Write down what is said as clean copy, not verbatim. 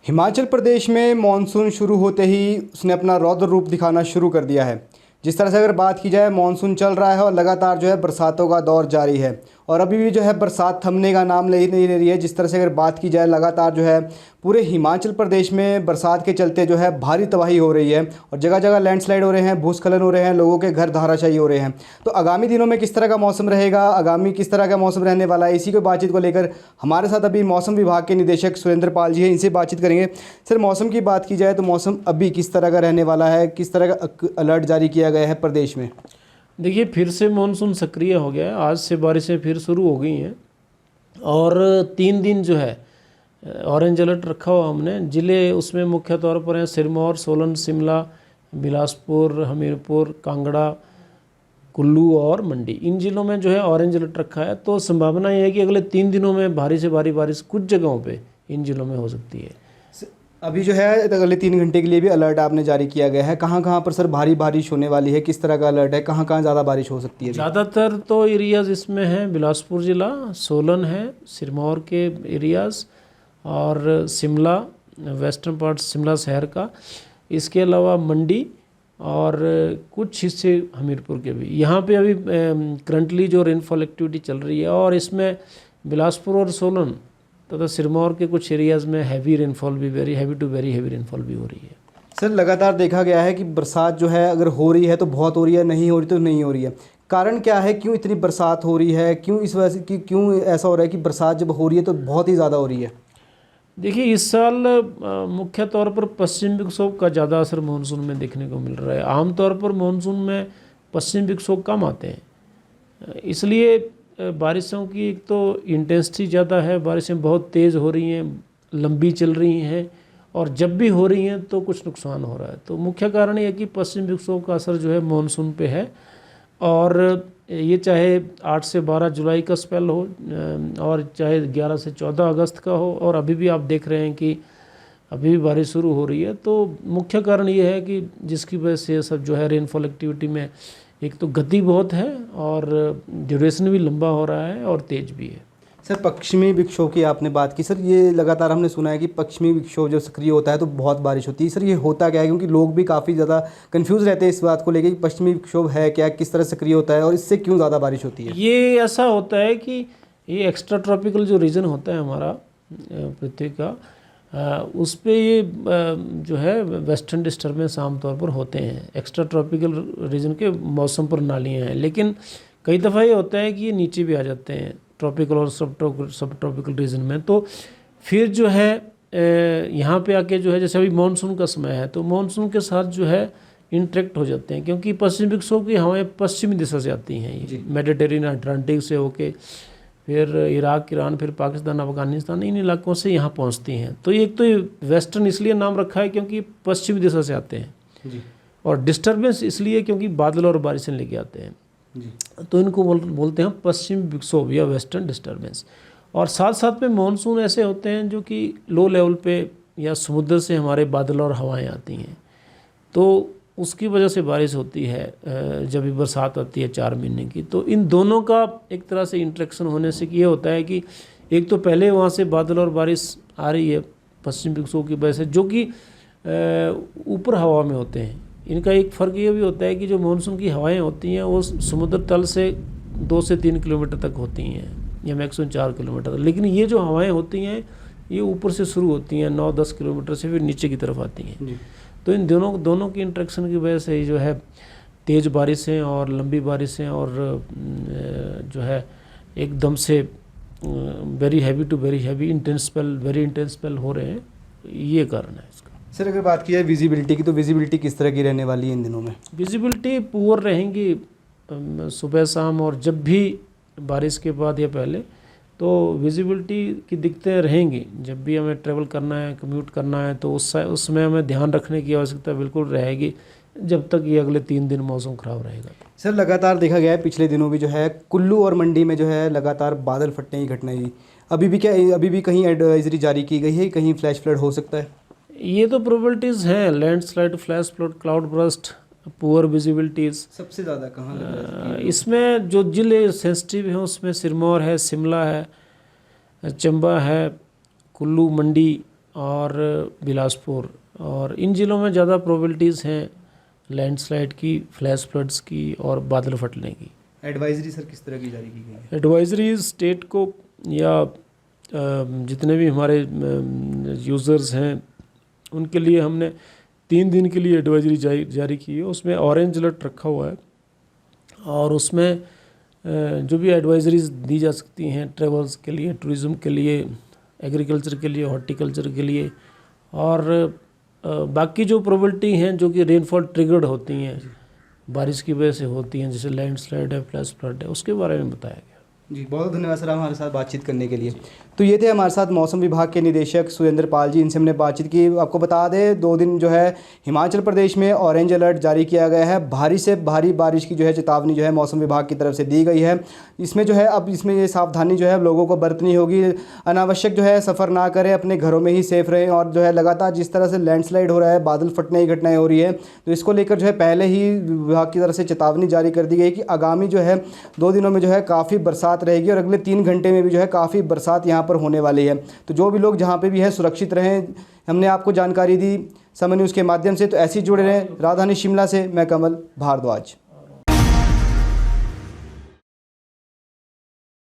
हिमाचल प्रदेश में मानसून शुरू होते ही उसने अपना रौद्र रूप दिखाना शुरू कर दिया है। जिस तरह से अगर बात की जाए, मानसून चल रहा है और लगातार जो है बरसातों का दौर जारी है और अभी भी जो है बरसात थमने का नाम नहीं ले रही है। जिस तरह से अगर बात की जाए, लगातार जो है पूरे हिमाचल प्रदेश में बरसात के चलते जो है भारी तबाही हो रही है और जगह जगह लैंडस्लाइड हो रहे हैं, भूस्खलन हो रहे हैं, लोगों के घर धराशायी हो रहे हैं। तो आगामी दिनों में किस तरह का मौसम रहेगा, आगामी किस तरह का मौसम रहने वाला है, इसी को बातचीत को लेकर हमारे साथ अभी मौसम विभाग के निदेशक सुरेंद्र पाल जी हैं। इनसे बातचीत करेंगे। सर, मौसम की बात की जाए तो मौसम अभी किस तरह का रहने वाला है, किस तरह का अलर्ट जारी किया गया है प्रदेश में? देखिए, फिर से मानसून सक्रिय हो गया है। आज से बारिशें फिर शुरू हो गई हैं और 3 दिन जो है ऑरेंज अलर्ट रखा हुआ हमने। ज़िले उसमें मुख्य तौर पर हैं सिरमौर, सोलन, शिमला, बिलासपुर, हमीरपुर, कांगड़ा, कुल्लू और मंडी। इन ज़िलों में जो है ऑरेंज अलर्ट रखा है। तो संभावना ये है कि अगले 3 दिनों में भारी से भारी बारिश कुछ जगहों पे इन ज़िलों में हो सकती है। अभी जो है अगले 3 घंटे के लिए भी अलर्ट आपने जारी किया गया है। कहाँ कहाँ पर सर भारी बारिश होने वाली है, किस तरह का अलर्ट है, कहाँ कहाँ ज़्यादा बारिश हो सकती है? ज़्यादातर तो एरियाज़ इसमें हैं, बिलासपुर ज़िला, सोलन है, सिरमौर के एरियाज़ और शिमला, वेस्टर्न पार्ट शिमला शहर का, इसके अलावा मंडी और कुछ हिस्से हमीरपुर के भी। यहाँ पे अभी करंटली जो रेनफॉल एक्टिविटी चल रही है और इसमें बिलासपुर और सोलन तथा सिरमौर के कुछ एरियाज़ में हैवी रेनफॉल भी, very heavy to very heavy rainfall भी हो रही है। सर, लगातार देखा गया है कि बरसात जो है अगर हो रही है तो बहुत हो रही है, नहीं हो रही तो नहीं हो रही है। कारण क्या है, क्यों इतनी बरसात हो रही है, क्यों इस वजह से क्यों ऐसा हो रहा है कि बरसात जब हो रही है तो बहुत ही ज़्यादा हो रही है? देखिए, इस साल मुख्य तौर पर पश्चिम विक्षोभ का ज़्यादा असर मानसून में देखने को मिल रहा है। आमतौर पर मानसून में पश्चिम विक्षोभ कम आते हैं, इसलिए बारिशों की एक तो इंटेंसिटी ज़्यादा है, बारिशें बहुत तेज़ हो रही हैं, लंबी चल रही हैं और जब भी हो रही हैं तो कुछ नुकसान हो रहा है। तो मुख्य कारण ये है कि पश्चिम विक्षोभ का असर जो है मानसून पे है और ये चाहे 8 से 12 जुलाई का स्पेल हो और चाहे 11 से 14 अगस्त का हो, और अभी भी आप देख रहे हैं कि अभी भी बारिश शुरू हो रही है। तो मुख्य कारण ये है कि जिसकी वजह से सब जो है रेनफॉल एक्टिविटी में एक तो गति बहुत है और ड्यूरेशन भी लंबा हो रहा है और तेज भी है। सर, पश्चिमी विक्षोभ की आपने बात की। सर, ये लगातार हमने सुना है कि पश्चिमी विक्षोभ जब सक्रिय होता है तो बहुत बारिश होती है। सर, ये होता क्या है? क्योंकि लोग भी काफ़ी ज़्यादा कंफ्यूज रहते हैं इस बात को लेकर कि पश्चिमी विक्षोभ है क्या, किस तरह सक्रिय होता है और इससे क्यों ज़्यादा बारिश होती है? ये ऐसा होता है कि ये एक्स्ट्रा ट्रॉपिकल जो रीजन होता है हमारा पृथ्वी का, उस पे ये जो है वेस्टर्न डिस्टर्बेंस आमतौर पर होते हैं। एक्स्ट्रा ट्रॉपिकल रीजन के मौसम प्रणालियाँ हैं, लेकिन कई दफ़ा ये होता है कि ये नीचे भी आ जाते हैं ट्रॉपिकल और सब ट्रॉपिकल रीजन में। तो फिर जो है यहाँ पे आके जो है, जैसे अभी मानसून का समय है तो मानसून के साथ जो है इंटरेक्ट हो जाते हैं, क्योंकि पश्चिम विक्षोभ की हवाएं पश्चिमी दिशा से आती हैं, ये मेडिटेरेनियन अटलांटिक से होके फिर इराक, ईरान, फिर पाकिस्तान, अफगानिस्तान, इन इलाकों से यहाँ पहुँचती हैं। तो एक तो ये वेस्टर्न इसलिए नाम रखा है क्योंकि पश्चिमी दिशा से आते हैं जी। और डिस्टर्बेंस इसलिए क्योंकि बादल और बारिशें लेके आते हैं जी। तो इनको बोलते हैं पश्चिम विक्षोभ या वेस्टर्न डिस्टर्बेंस। और साथ साथ में मानसून ऐसे होते हैं जो कि लो लेवल पे या समुद्र से हमारे बादल और हवाएं आती हैं, तो उसकी वजह से बारिश होती है जब भी बरसात आती है 4 महीने की। तो इन दोनों का एक तरह से इंटरेक्शन होने से ये होता है कि एक तो पहले वहाँ से बादल और बारिश आ रही है पश्चिम विक्षोभ की वजह से, जो कि ऊपर हवा में होते हैं। इनका एक फ़र्क ये भी होता है कि जो मानसून की हवाएं होती हैं वो समुद्र तल से 2 से 3 किलोमीटर तक होती हैं या मैक्सिमम 4 किलोमीटर, लेकिन ये जो हवाएं होती हैं ये ऊपर से शुरू होती हैं 9-10 किलोमीटर से, फिर नीचे की तरफ आती हैं। तो इन दोनों की इंटरेक्शन की वजह से जो है तेज़ बारिशें और लंबी बारिशें और जो है एकदम से very heavy to very heavy intense spell, very intense spell हो रहे हैं, ये कारण है इसका। सर, अगर बात की जाए विजिबिलिटी की, तो विजिबिलिटी किस तरह की रहने वाली है इन दिनों में? विजिबिलिटी पुअर रहेंगी सुबह शाम, और जब भी बारिश के बाद या पहले तो विजिबिलिटी की दिक्कतें रहेंगी। जब भी हमें ट्रैवल करना है, कम्यूट करना है, तो उसमें हमें ध्यान रखने की आवश्यकता बिल्कुल रहेगी जब तक ये अगले 3 दिन मौसम ख़राब रहेगा। सर, लगातार देखा गया है पिछले दिनों भी जो है कुल्लू और मंडी में जो है लगातार बादल फटने की घटनाएं हुई। अभी भी कहीं एडवाइजरी जारी की गई है, कहीं फ्लैश फ्लड हो सकता है? ये तो प्रोबेबिलिटीज़ हैं, landslide, flash flood, cloud burst, poor visibilities. सबसे ज़्यादा कहाँ लग रहा है? इसमें जो जिले सेंसिटिव हैं उसमें सिरमौर है, शिमला है, चंबा है, कुल्लू, मंडी और बिलासपुर, और इन ज़िलों में ज़्यादा प्रोबेबिलिटीज़ हैं लैंडस्लाइड की, फ्लैश फ्लड्स की और बादल फटने की। एडवाइजरी सर किस तरह की जारी की गई है? एडवाइजरी स्टेट को या जितने भी हमारे यूज़र्स हैं उनके लिए हमने 3 दिन के लिए एडवाइजरी जारी की है। उसमें ऑरेंज अलर्ट रखा हुआ है और उसमें जो भी एडवाइजरीज दी जा सकती हैं ट्रेवल्स के लिए, टूरिज़्म के लिए, एग्रीकल्चर के लिए, हॉर्टिकल्चर के लिए, और बाकी जो प्रोबेबिलिटी हैं जो कि रेनफॉल ट्रिगर्ड होती हैं, बारिश की वजह से होती हैं, जैसे लैंडस्लाइड है, फ्लैश फ्लड है, उसके बारे में बताया गया। जी, बहुत धन्यवाद सर हमारे साथ बातचीत करने के लिए। तो ये थे हमारे साथ मौसम विभाग के निदेशक सुरेंद्र पाल जी, इनसे हमने बातचीत की। आपको बता दें 2 दिन जो है हिमाचल प्रदेश में ऑरेंज अलर्ट जारी किया गया है, भारी से भारी बारिश की जो है चेतावनी जो है मौसम विभाग की तरफ से दी गई है। इसमें जो है अब इसमें ये सावधानी जो है लोगों को बरतनी होगी, अनावश्यक जो है सफ़र ना करें, अपने घरों में ही सेफ रहें, और जो है लगातार जिस तरह से लैंडस्लाइड हो रहा है, बादल फटने की घटनाएँ हो रही है, तो इसको लेकर जो है पहले ही विभाग की तरफ से चेतावनी जारी कर दी गई कि आगामी जो है 2 दिनों में जो है काफ़ी बरसात रहेगी और अगले 3 घंटे में भी जो है काफ़ी बरसात यहाँ पर होने वाली है। तो जो भी लोग जहाँ पे भी है सुरक्षित रहें। हमने आपको जानकारी दी समय न्यूज़ के माध्यम से, तो ऐसे ही जुड़े रहें। राजधानी शिमला से मैं कमल भारद्वाज।